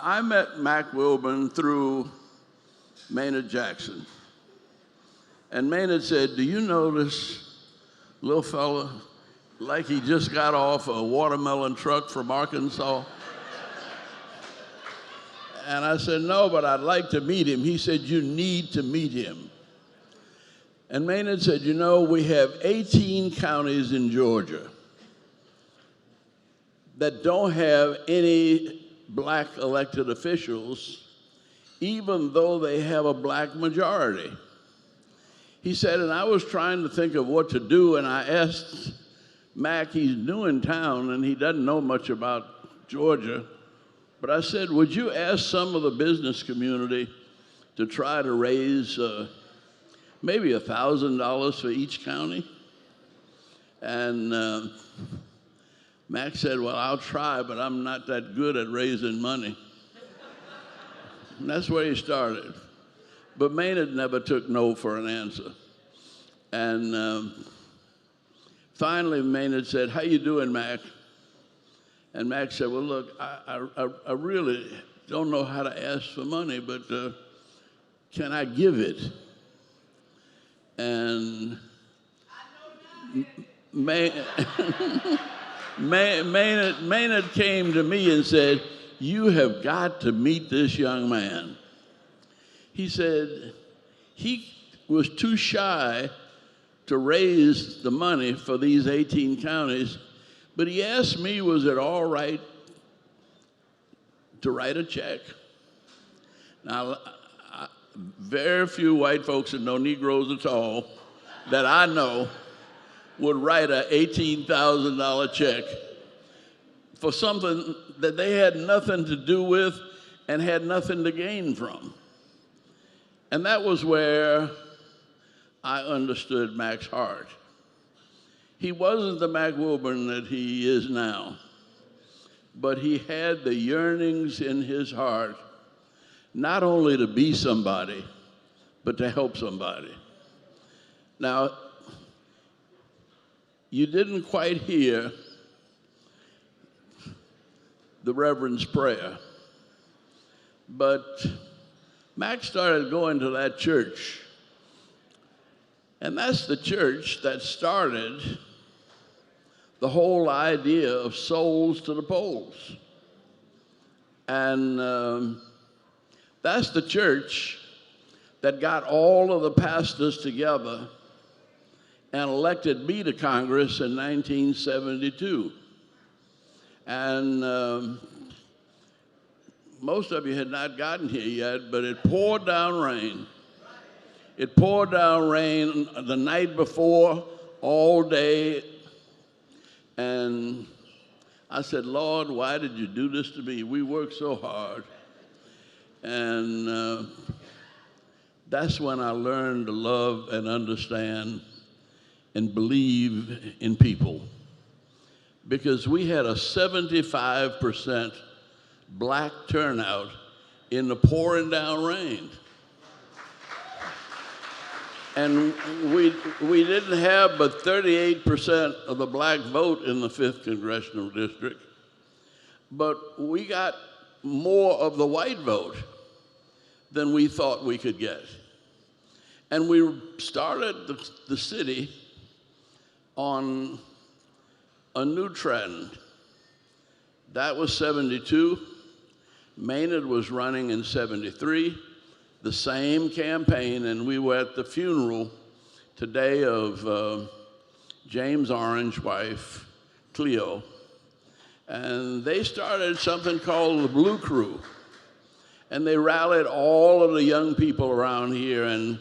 I met Mac Wilburn through Maynard Jackson. And Maynard said, do you know this little fella like he just got off a watermelon truck from Arkansas? And I said, no, but I'd like to meet him. He said, you need to meet him. And Maynard said, you know, we have 18 counties in Georgia that don't have any black elected officials, even though they have a black majority. He said, and I was trying to think of what to do, and I asked Mac, he's new in town, and he doesn't know much about Georgia, but I said, would you ask some of the business community to try to raise maybe $1,000 for each county? And Mac said, well, I'll try, but I'm not that good at raising money. And that's where he started. But Maynard never took no for an answer. And finally, Maynard said, how you doing, Mac? And Mac said, well, look, I really don't know how to ask for money, but can I give it? And Maynard came to me and said, you have got to meet this young man. He said he was too shy to raise the money for these 18 counties, but he asked me, was it all right to write a check? Now, very few white folks and no Negroes at all that I know would write an $18,000 check for something that they had nothing to do with and had nothing to gain from. And that was where I understood Mac's heart. He wasn't the Mac Wilburn that he is now, but he had the yearnings in his heart, not only to be somebody, but to help somebody. Now, you didn't quite hear the Reverend's prayer, but Mac started going to that church. And that's the church that started the whole idea of souls to the polls. And that's the church that got all of the pastors together and elected me to Congress in 1972. And most of you had not gotten here yet, but it poured down rain. It poured down rain the night before, all day. And I said, Lord, why did you do this to me? We worked so hard. And that's when I learned to love and understand and believe in people. Because we had a 75% black turnout in the pouring down rain. And we didn't have but 38% of the black vote in the 5th Congressional District, but we got more of the white vote than we thought we could get. And we started the city on a new trend. That was 72. Maynard was running in 73. The same campaign, and we were at the funeral today of James Orange's wife, Cleo, and they started something called the Blue Crew, and they rallied all of the young people around here, and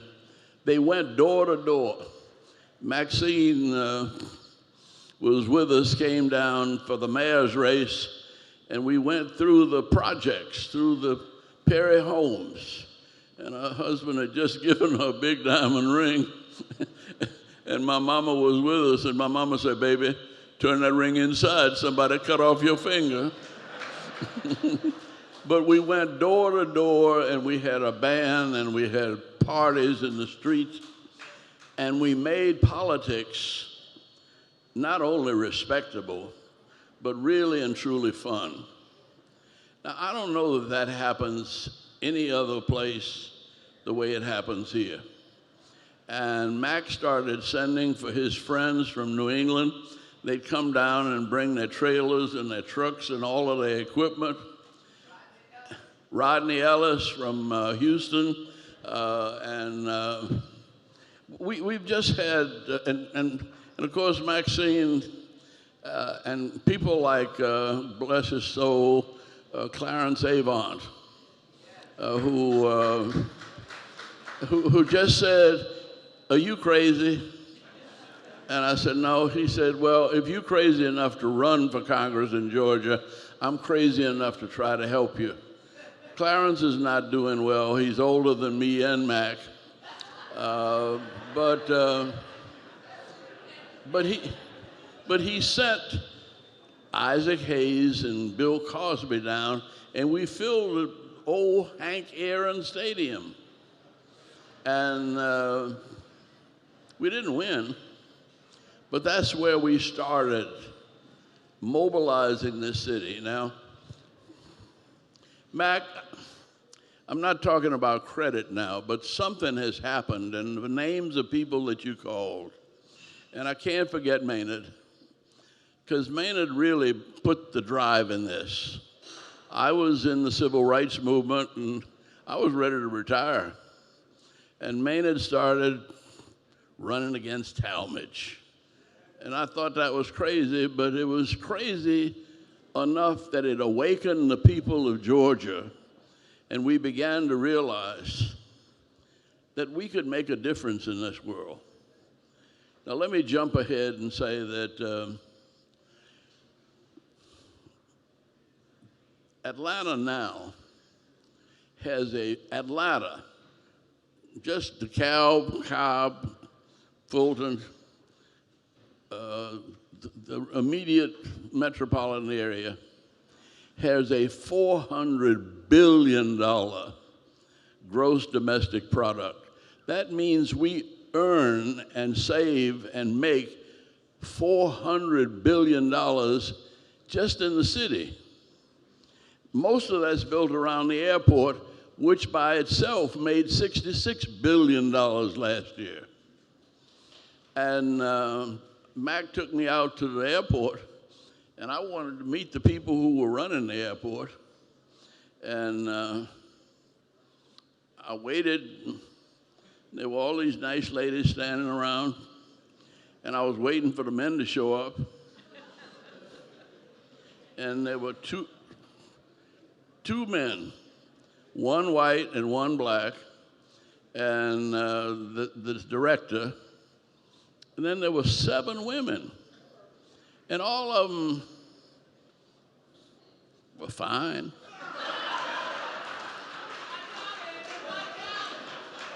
they went door to door. Maxine was with us, came down for the mayor's race, and we went through the projects, through the Perry homes. And her husband had just given her a big diamond ring. And my mama was with us, and my mama said, baby, turn that ring inside. Somebody cut off your finger. But we went door to door, and we had a band, and we had parties in the streets. And we made politics not only respectable, but really and truly fun. Now, I don't know that that happens any other place the way it happens here. And Mac started sending for his friends from New England. They'd come down and bring their trailers and their trucks and all of their equipment. Rodney Ellis from Houston, and we've just had, and of course Maxine, and people like, bless his soul, Clarence Avant, who just said, "Are you crazy?" And I said, "No." He said, "Well, if you're crazy enough to run for Congress in Georgia, I'm crazy enough to try to help you." Clarence is not doing well. He's older than me and Mac. But he sent Isaac Hayes and Bill Cosby down, and we filled the old Hank Aaron Stadium. And we didn't win, but that's where we started mobilizing this city. Now, Mac, I'm not talking about credit now, but something has happened, and the names of people that you called, and I can't forget Maynard, because Maynard really put the drive in this. I was in the civil rights movement, and I was ready to retire. And Maynard started running against Talmadge. And I thought that was crazy, but it was crazy enough that it awakened the people of Georgia, and we began to realize that we could make a difference in this world. Now let me jump ahead and say that Atlanta now has Atlanta, just DeKalb, Cobb, Fulton, the immediate metropolitan area has a $400 billion gross domestic product. That means we earn and save and make $400 billion just in the city. Most of that's built around the airport, which by itself made $66 billion last year. And Mac took me out to the airport, and I wanted to meet the people who were running the airport. And I waited. There were all these nice ladies standing around, and I was waiting for the men to show up. And there were two men, one white and one black, and the director. And then there were 7 women, and all of them were fine.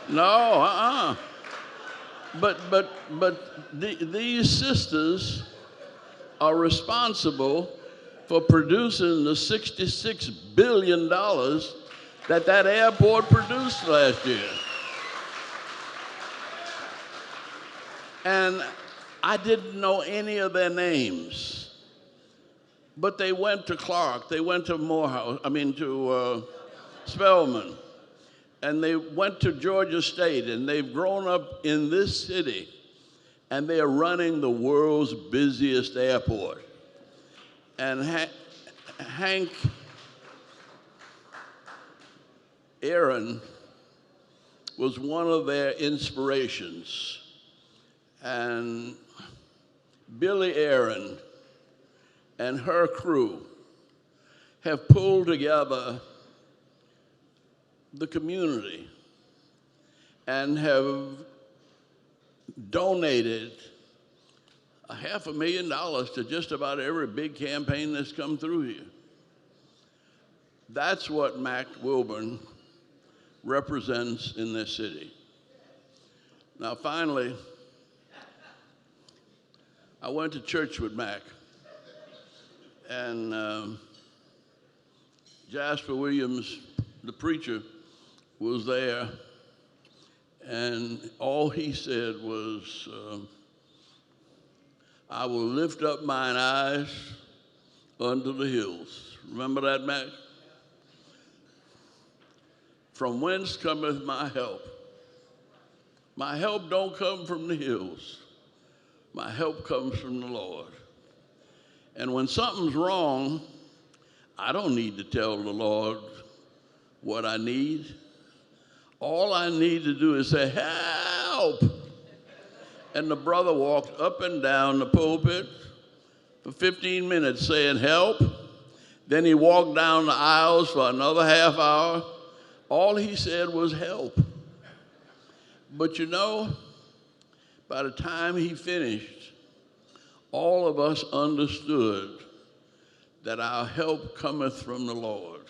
No, But these sisters are responsible for producing the $66 billion that airport produced last year. And I didn't know any of their names, but they went to Clark, they went to to Spelman, and they went to Georgia State, and they've grown up in this city, and they are running the world's busiest airport. And Hank Aaron was one of their inspirations. And Billy Aaron and her crew have pulled together the community and have donated $500,000 to just about every big campaign that's come through here. That's what Mac Wilburn represents in this city. Now, finally, I went to church with Mac, and Jasper Williams, the preacher, was there, and all he said was, "I will lift up mine eyes unto the hills." Remember that, Mac? From whence cometh my help? My help don't come from the hills. My help comes from the Lord. And when something's wrong, I don't need to tell the Lord what I need. All I need to do is say, help. And the brother walked up and down the pulpit for 15 minutes saying, help. Then he walked down the aisles for another half hour. All he said was help. But you know, by the time he finished, all of us understood that our help cometh from the Lord.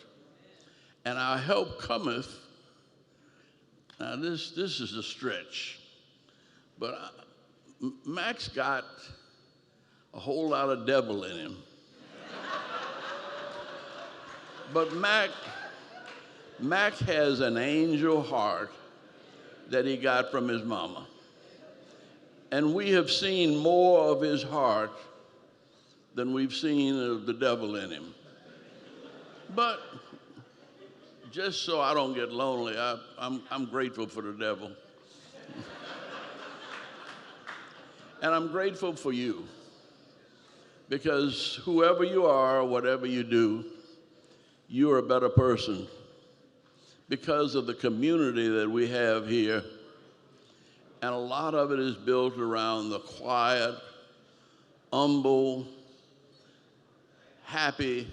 And our help cometh, now this is a stretch, but Mac's got a whole lot of devil in him. But Mac has an angel heart that he got from his mama. And we have seen more of his heart than we've seen of the devil in him. But just so I don't get lonely, I'm grateful for the devil. And I'm grateful for you, because whoever you are, whatever you do, you're a better person because of the community that we have here. And a lot of it is built around the quiet, humble, happy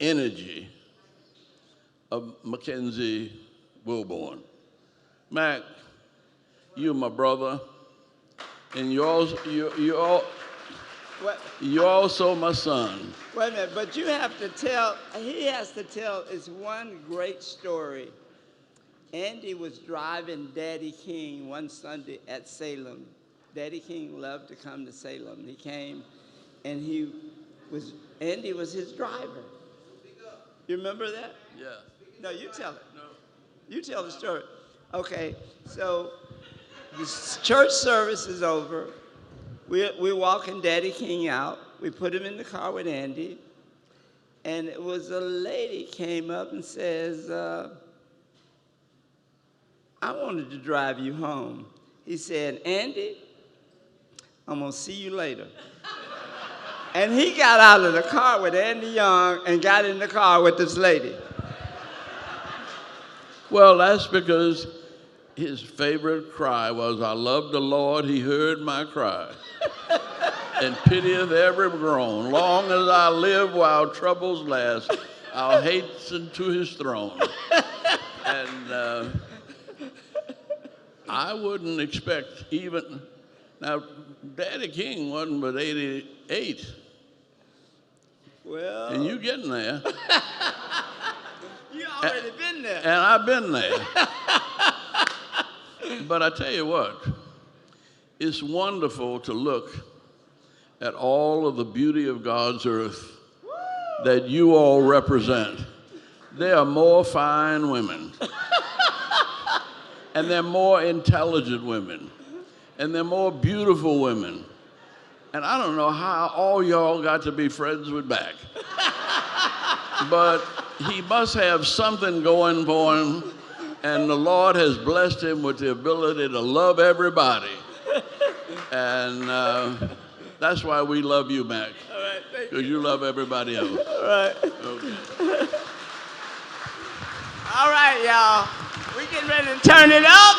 energy of Mackenzie Wilborn. you're my brother, and you're also my son. Wait a minute, but you have to tell, he has to tell, it's one great story. Andy was driving Daddy King one Sunday at Salem. Daddy King loved to come to Salem. He came, and Andy was his driver. You remember that? Yeah. No, you tell it. No. You tell the story. Okay, so the church service is over. We're walking Daddy King out. We put him in the car with Andy. And it was a lady came up and says, I wanted to drive you home. He said, Andy, I'm going to see you later. And he got out of the car with Andy Young and got in the car with this lady. Well, that's because his favorite cry was, I love the Lord, he heard my cry, and pitieth every groan. Long as I live while troubles last, I'll hasten to his throne. And I wouldn't expect even, now Daddy King wasn't but 88. Well. And you getting there. You already been there. And I've been there. But I tell you what, it's wonderful to look at all of the beauty of God's earth that you all represent. There are more fine women. And they're more intelligent women. And they're more beautiful women. And I don't know how all y'all got to be friends with Mac. But he must have something going for him, and the Lord has blessed him with the ability to love everybody. And that's why we love you, Mac. All right, thank you. Because you love everybody else. All right. Okay. All right, y'all. We getting ready to turn it up.